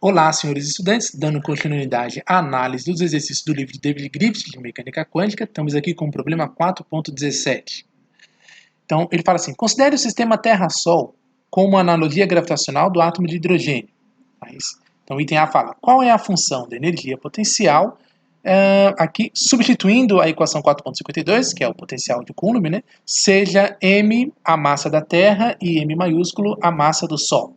Olá, senhores estudantes, dando continuidade à análise dos exercícios do livro de David Griffith de Mecânica Quântica, estamos aqui com o problema 4.17. Então, ele fala assim, considere o sistema Terra-Sol como uma analogia gravitacional do átomo de hidrogênio. Então, o item A fala, qual é a função da energia potencial, aqui, substituindo a equação 4.52, que é o potencial de Coulomb, né, seja m a massa da Terra e m maiúsculo a massa do Sol.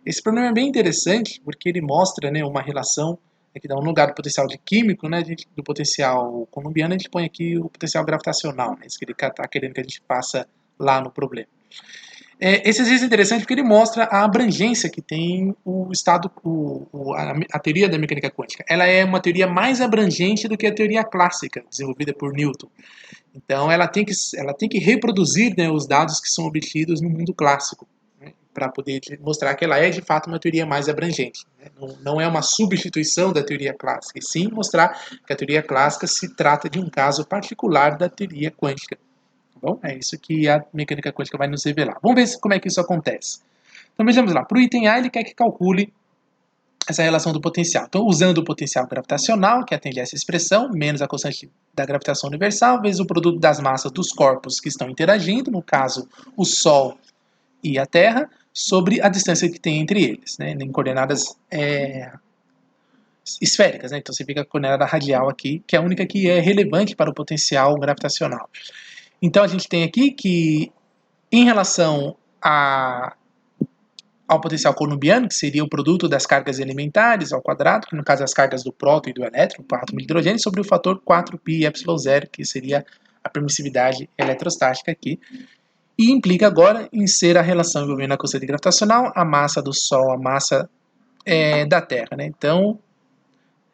Esse problema é bem interessante porque ele mostra, né, uma relação, aqui dá um lugar do potencial de químico, né, do potencial colombiano, a gente põe aqui o potencial gravitacional, né, isso que ele está querendo que a gente faça lá no problema. Esse exercício é interessante porque ele mostra a abrangência que tem o estado, a teoria da mecânica quântica. Ela é uma teoria mais abrangente do que a teoria clássica, desenvolvida por Newton. Então ela tem que reproduzir, né, os dados que são obtidos no mundo clássico, para poder mostrar que ela é de fato uma teoria mais abrangente. Não é uma substituição da teoria clássica, e sim mostrar que a teoria clássica se trata de um caso particular da teoria quântica. Tá bom? É isso que a mecânica quântica vai nos revelar. Vamos ver como é que isso acontece. Então vejamos lá, para o item A ele quer que calcule essa relação do potencial. Então, usando o potencial gravitacional, que atende a essa expressão, menos a constante da gravitação universal, vezes o produto das massas dos corpos que estão interagindo, no caso, o Sol e a Terra, sobre a distância que tem entre eles, né, em coordenadas esféricas. Né? Então você fica com a coordenada radial aqui, que é a única que é relevante para o potencial gravitacional. Então a gente tem aqui que, em relação ao potencial colombiano, que seria o produto das cargas elementares ao quadrado, que no caso é as cargas do próton e do elétron, o átomo de hidrogênio, sobre o fator 4πε0, que seria a permissividade eletrostática aqui. E implica agora em ser a relação envolvendo a constante gravitacional, a massa do Sol, a massa da Terra. Né? Então,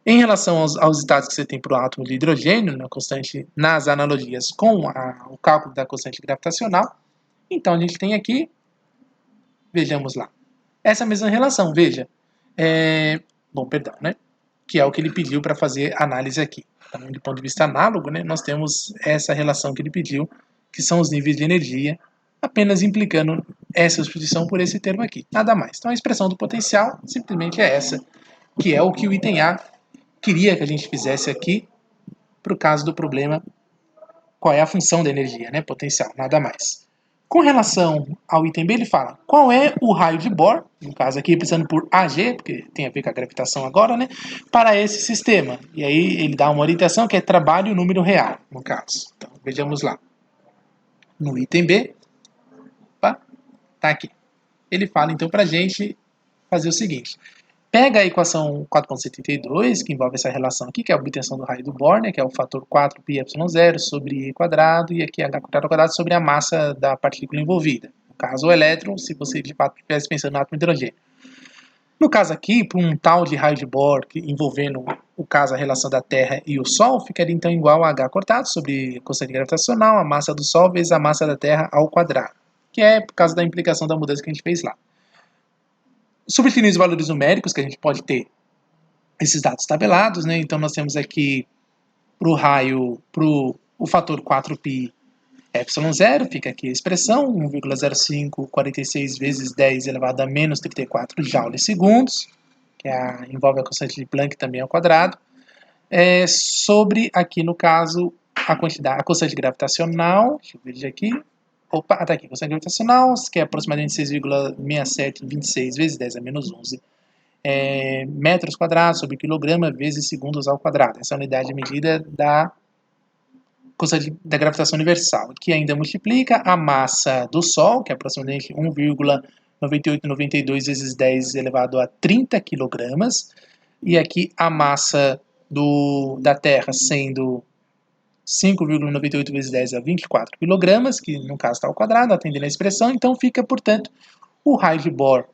em relação aos estados que você tem para o átomo de hidrogênio, na constante, nas analogias com o cálculo da constante gravitacional, então a gente tem aqui, vejamos lá, essa mesma relação, veja, que é o que ele pediu para fazer análise aqui. Então, do ponto de vista análogo, né, nós temos essa relação que ele pediu, que são os níveis de energia, apenas implicando essa substituição por esse termo aqui, nada mais. Então a expressão do potencial simplesmente é essa, que é o que o item A queria que a gente fizesse aqui, para o caso do problema, qual é a função da energia, né, potencial, nada mais. Com relação ao item B, ele fala qual é o raio de Bohr, no caso aqui representando por AG, porque tem a ver com a gravitação agora, né, para esse sistema. E aí ele dá uma orientação que é trabalho número real, no caso. Então vejamos lá. No item B, tá aqui. Ele fala então para a gente fazer o seguinte. Pega a equação 4.72, que envolve essa relação aqui, que é a obtenção do raio do Bohr, né, que é o fator 4πε0 sobre e quadrado, e aqui h quadrado sobre a massa da partícula envolvida. No caso, o elétron, se você de fato estivesse pensando no átomo de hidrogênio. No caso aqui, para um tal de raio de Bohr, envolvendo o caso a relação da Terra e o Sol, ficaria então igual a h cortado sobre a constante gravitacional, a massa do Sol vezes a massa da Terra ao quadrado, que é por causa da implicação da mudança que a gente fez lá. Substituindo os valores numéricos, que a gente pode ter esses dados tabelados, né? Então nós temos aqui para o raio, o fator 4πε0, fica aqui a expressão, 1,0546 vezes 10 elevado a menos 34 joules segundos, que envolve a constante de Planck também ao quadrado, sobre aqui no caso a constante gravitacional, deixa eu ver aqui, tá aqui, constante gravitacional, que é aproximadamente 6,6726 vezes 10 a menos 11 metros quadrados sobre quilograma vezes segundos ao quadrado. Essa é a unidade de medida da constante da gravitação universal, que ainda multiplica a massa do Sol, que é aproximadamente 1,9892 vezes 10 elevado a 30 quilogramas, e aqui a massa da Terra sendo 5,98 vezes 10 a 24 kg, que no caso está ao quadrado, atendendo a expressão, então fica, portanto, o raio de Bohr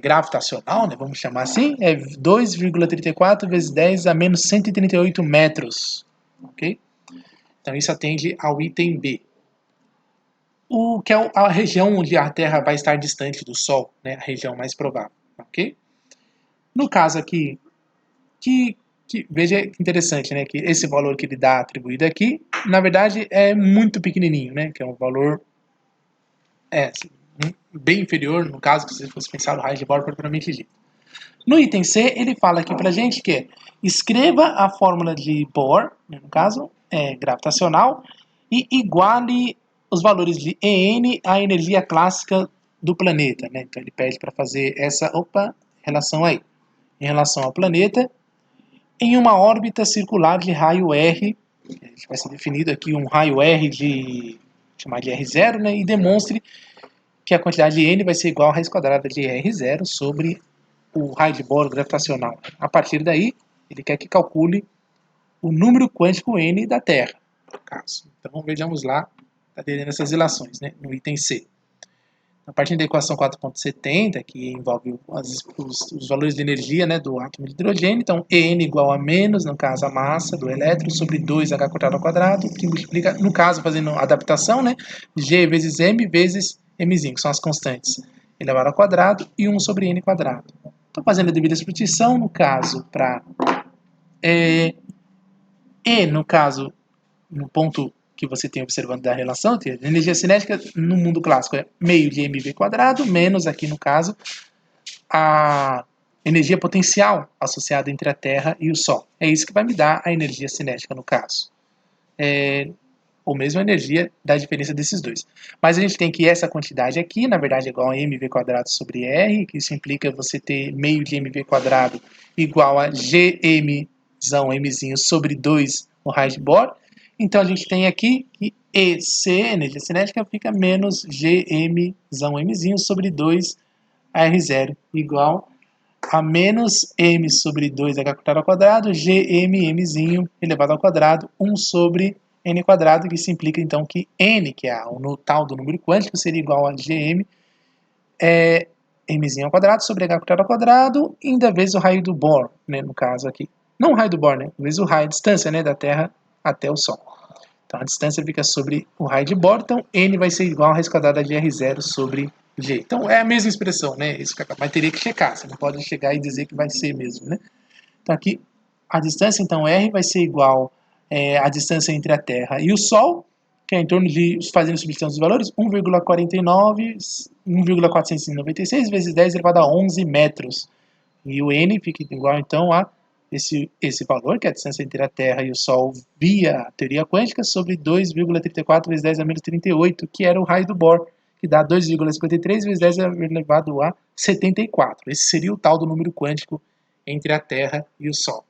gravitacional, né, vamos chamar assim, é 2,34 vezes 10 a menos 138 metros. Ok? Então isso atende ao item B. O que é a região onde a Terra vai estar distante do Sol, né, a região mais provável. Ok? No caso aqui, veja que interessante, né, que esse valor que ele dá atribuído aqui, na verdade é muito pequenininho, né, que é um valor bem inferior, no caso, que se você fosse pensar no raio de Bohr propriamente dito. No item C, ele fala aqui pra gente que escreva a fórmula de Bohr, né, no caso, gravitacional, e iguale os valores de EN à energia clássica do planeta, né? Então ele pede para fazer essa relação aí. Em relação ao planeta, em uma órbita circular de raio R, vai ser definido aqui um raio R chamar de R0, né? E demonstre que a quantidade de N vai ser igual à raiz quadrada de R0 sobre o raio de Bohr gravitacional. A partir daí, ele quer que calcule o número quântico N da Terra, no caso. Então vejamos lá, está tendo essas relações, né? No item C. A partir da equação 4.70, que envolve os valores de energia, né, do átomo de hidrogênio, então En igual a menos, no caso, a massa do elétron, sobre 2H quadrado ao quadrado, que multiplica, no caso, fazendo adaptação, né, G vezes M vezes Mzinho, que são as constantes, elevado ao quadrado, e 1 sobre N quadrado. Estou fazendo a devida substituição, no caso, para E, no caso, no ponto que você tem observando da relação, a energia cinética no mundo clássico é meio de mv quadrado, menos aqui no caso, a energia potencial associada entre a Terra e o Sol. É isso que vai me dar a energia cinética no caso. Ou mesmo a energia da diferença desses dois. Mas a gente tem que essa quantidade aqui, na verdade, é igual a mv quadrado sobre r, que isso implica você ter meio de mv quadrado igual a gmzão, mzinho, sobre 2 o raio de Bohr. Então a gente tem aqui que EC, energia cinética, fica menos gmzão, mzinho, sobre 2 r0, igual a menos m sobre 2h quadrado ao quadrado, mzinho, elevado ao quadrado, 1 sobre n quadrado, que isso implica então que n, que é o tal do número quântico, seria igual a gm, mzinho ao quadrado, sobre h quadrado ao quadrado, e ainda vezes o raio do Bohr, né, no caso aqui. Não o raio do Bohr, né, vezes o raio, a distância, né, da Terra até o Sol. Então a distância fica sobre o raio de Bohr, então n vai ser igual a raiz quadrada de r0 sobre g. Então é a mesma expressão, né? Isso, mas teria que checar, você não pode chegar e dizer que vai ser mesmo, né? Então aqui a distância, então r vai ser igual à distância entre a Terra e o Sol, que é em torno de, fazendo substituição dos valores, 1,496 vezes 10 elevado a 11 metros. E o n fica igual então a esse valor, que é a distância entre a Terra e o Sol via teoria quântica, sobre 2,34 vezes 10 a menos 38, que era o raio do Bohr, que dá 2,53 vezes 10 elevado a 74. Esse seria o tal do número quântico entre a Terra e o Sol.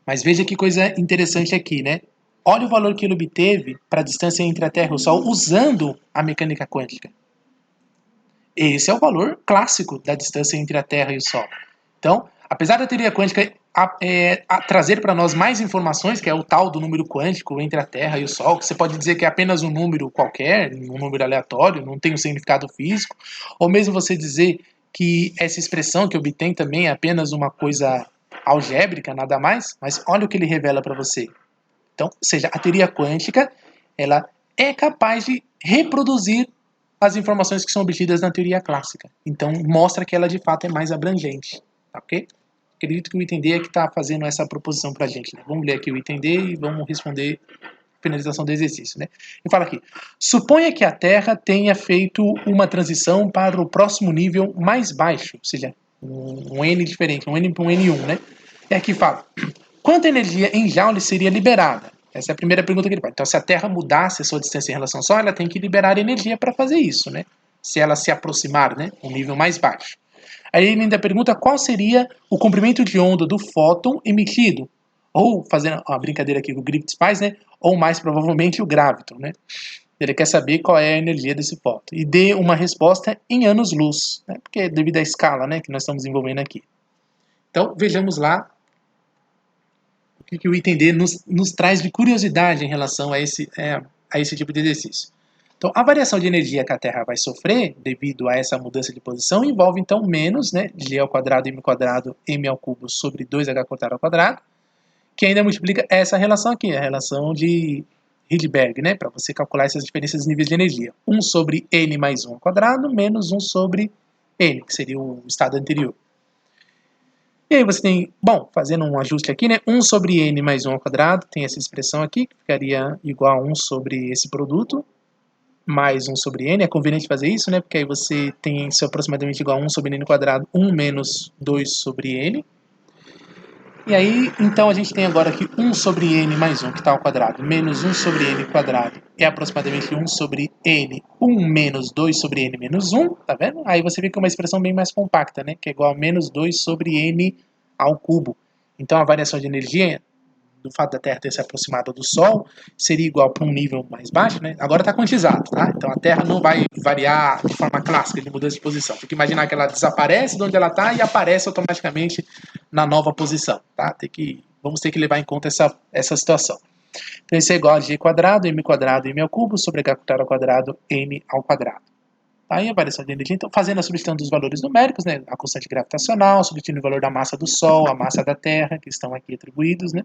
Mas veja que coisa interessante aqui, né? Olha o valor que ele obteve para a distância entre a Terra e o Sol usando a mecânica quântica. Esse é o valor clássico da distância entre a Terra e o Sol. Então, apesar da teoria quântica trazer para nós mais informações, que é o tal do número quântico entre a Terra e o Sol, que você pode dizer que é apenas um número qualquer, um número aleatório, não tem um significado físico, ou mesmo você dizer que essa expressão que obtém também é apenas uma coisa algébrica, nada mais, mas olha o que ele revela para você. Então, ou seja, a teoria quântica, ela é capaz de reproduzir as informações que são obtidas na teoria clássica. Então, mostra que ela, de fato, é mais abrangente. Tá, ok? Acredito que o item D é que está fazendo essa proposição para a gente. Né? Vamos ler aqui o item D e vamos responder a finalização do exercício. Né? Ele fala aqui, suponha que a Terra tenha feito uma transição para o próximo nível mais baixo, ou seja, um N diferente, um N para um N1. Né? E aqui fala, quanta energia em joules seria liberada? Essa é a primeira pergunta que ele faz. Então, se a Terra mudasse a sua distância em relação ao Sol, ela tem que liberar energia para fazer isso, né? Se ela se aproximar, né, um nível mais baixo. Aí ele ainda pergunta qual seria o comprimento de onda do fóton emitido. Ou, fazendo uma brincadeira aqui que o Griffiths faz, né? Ou mais provavelmente o graviton, né? Ele quer saber qual é a energia desse fóton. E dê uma resposta em anos-luz, né? Porque é devido à escala, né, que nós estamos envolvendo aqui. Então, vejamos lá o que o item D nos traz de curiosidade em relação a esse tipo de exercício. Então, a variação de energia que a Terra vai sofrer devido a essa mudança de posição envolve, então, menos, né, G ao quadrado, M ao cubo sobre 2H quadrado ao quadrado, que ainda multiplica essa relação aqui, a relação de Rydberg, né, para você calcular essas diferenças de níveis de energia. 1 sobre N mais 1 ao quadrado, menos 1 sobre N, que seria o estado anterior. E aí você tem, bom, fazendo um ajuste aqui, né, 1 sobre N mais 1 ao quadrado, tem essa expressão aqui, que ficaria igual a 1 sobre esse produto, mais 1 sobre n, é conveniente fazer isso, né? Porque aí você tem isso aproximadamente igual a 1 sobre n quadrado, 1 menos 2 sobre n. E aí, então a gente tem agora aqui 1 sobre n mais 1, que está ao quadrado, menos 1 sobre n quadrado, é aproximadamente 1 sobre n, 1 menos 2 sobre n menos 1, tá vendo? Aí você vê que é uma expressão bem mais compacta, né? Que é igual a menos 2 sobre n ao cubo. Então a variação de energia do fato da Terra ter se aproximado do Sol seria igual para um nível mais baixo, né? Agora está quantizado, tá? Então a Terra não vai variar de forma clássica de mudança de posição. Tem que imaginar que ela desaparece de onde ela está e aparece automaticamente na nova posição, tá? Vamos ter que levar em conta essa situação. Então isso é igual a g quadrado, m ao cubo, sobre h ao quadrado, n ao quadrado. Aí a variação de energia, então fazendo a substituição dos valores numéricos, né? A constante gravitacional, substituindo o valor da massa do Sol, a massa da Terra, que estão aqui atribuídos, né?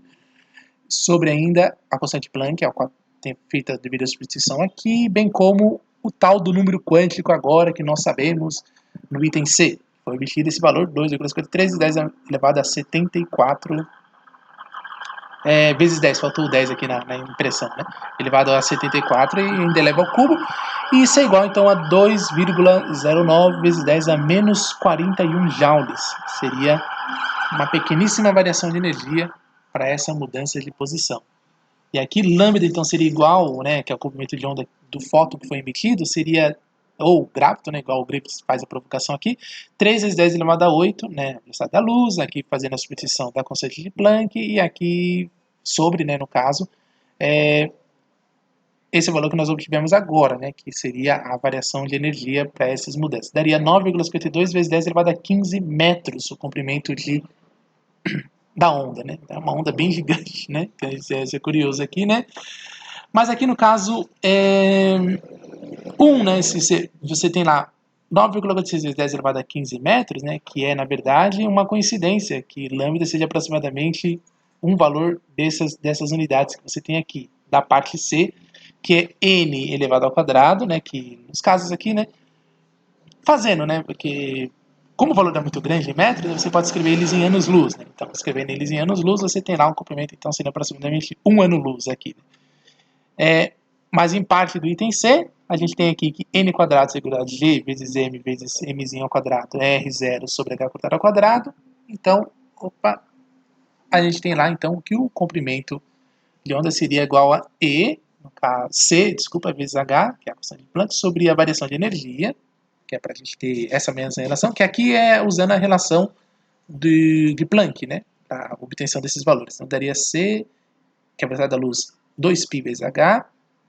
Sobre ainda a constante Planck, a qual tem feita a devida substituição aqui, bem como o tal do número quântico agora que nós sabemos no item C. Foi obtido esse valor, 2,53 10 elevado a 74 vezes 10, faltou o 10 aqui na impressão, né? Elevado a 74 e ainda eleva ao cubo. E isso é igual então a 2,09 vezes 10 a menos 41 joules. Seria uma pequeníssima variação de energia para essa mudança de posição. E aqui lambda então seria igual, né, que é o comprimento de onda do fóton que foi emitido, seria, ou gravito, né, igual o Grips faz a provocação aqui, 3 vezes 10 elevado a 8, né, a velocidade da luz, aqui fazendo a substituição da constante de Planck, e aqui sobre, né, no caso, esse valor que nós obtivemos agora, né, que seria a variação de energia para essas mudanças. Daria 9,52 vezes 10 elevado a 15 metros o comprimento da onda, né? É uma onda bem gigante, né? Isso é curioso aqui, né? Mas aqui no caso, né? Se você tem lá 9,46 vezes 10 elevado a 15 metros, né? Que é, na verdade, uma coincidência que lambda seja aproximadamente um valor dessas unidades que você tem aqui, da parte C, que é n elevado ao quadrado, né? Que nos casos aqui, né? Fazendo, né? Porque como o valor é muito grande em metros, você pode escrever eles em anos-luz, né? Então, escrevendo eles em anos-luz, você tem lá um comprimento, então, seria aproximadamente 1 ano-luz aqui. Mas em parte do item C, a gente tem aqui que n quadrado é igual a g vezes m vezes mzinho ao quadrado é r0 sobre h cortado ao quadrado. Então, a gente tem lá, então, que o comprimento de onda seria igual a E, no caso, C, desculpa, vezes H, que é a constante de Planck, sobre a variação de energia, que é para a gente ter essa mesma relação, que aqui é usando a relação de Planck, né, para a obtenção desses valores. Então, daria C, que é a velocidade da luz, 2π vezes H,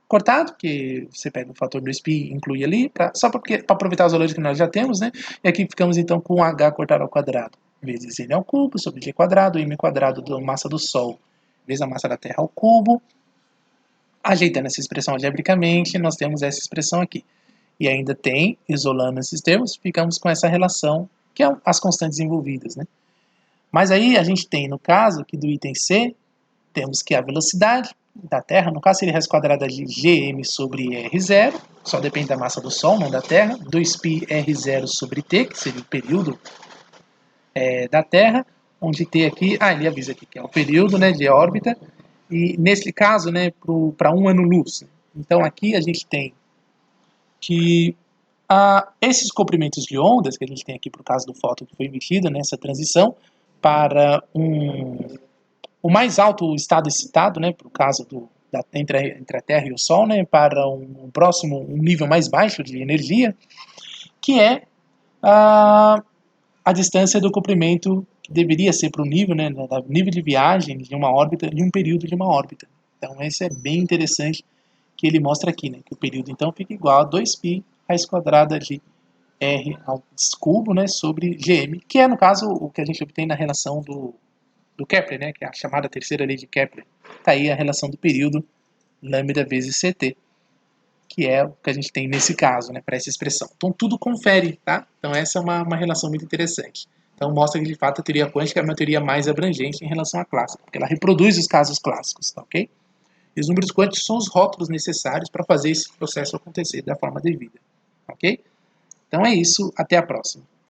cortado, que você pega o fator 2π e inclui ali, só para aproveitar os valores que nós já temos, né, e aqui ficamos então com H cortado ao quadrado, vezes n ao cubo, sobre g quadrado, m quadrado da massa do Sol, vezes a massa da Terra ao cubo. Ajeitando essa expressão algebricamente, nós temos essa expressão aqui. E ainda tem, isolando esses termos, ficamos com essa relação, que é as constantes envolvidas, né? Mas aí a gente tem, no caso aqui do item C, temos que a velocidade da Terra, no caso seria raiz quadrada de gm sobre r0, só depende da massa do Sol, não da Terra, 2π r0 sobre t, que seria o período da Terra, onde t aqui, ele avisa aqui que é o período, né, de órbita, e nesse caso, né, para 1 ano-luz. Então aqui a gente tem que esses comprimentos de ondas que a gente tem aqui para o caso do fóton que foi emitido nessa transição para o mais alto estado excitado, né, para o caso entre a Terra e o Sol, né, para um nível mais baixo de energia, que é a distância do comprimento que deveria ser para o nível, né, nível de viagem de uma órbita, de um período de uma órbita. Então, esse é bem interessante que ele mostra aqui, né, que o período, então, fica igual a 2π raiz quadrada de r ao cubo, né, sobre gm, que é, no caso, o que a gente obtém na relação do Kepler, né, que é a chamada terceira lei de Kepler. Está aí a relação do período lambda vezes ct, que é o que a gente tem nesse caso, né, para essa expressão. Então, tudo confere, tá? Então, essa é uma relação muito interessante. Então, mostra que, de fato, a teoria quântica é uma teoria mais abrangente em relação à clássica, porque ela reproduz os casos clássicos, tá ok? E os números quânticos são os rótulos necessários para fazer esse processo acontecer da forma devida, ok? Então, é isso. Até a próxima.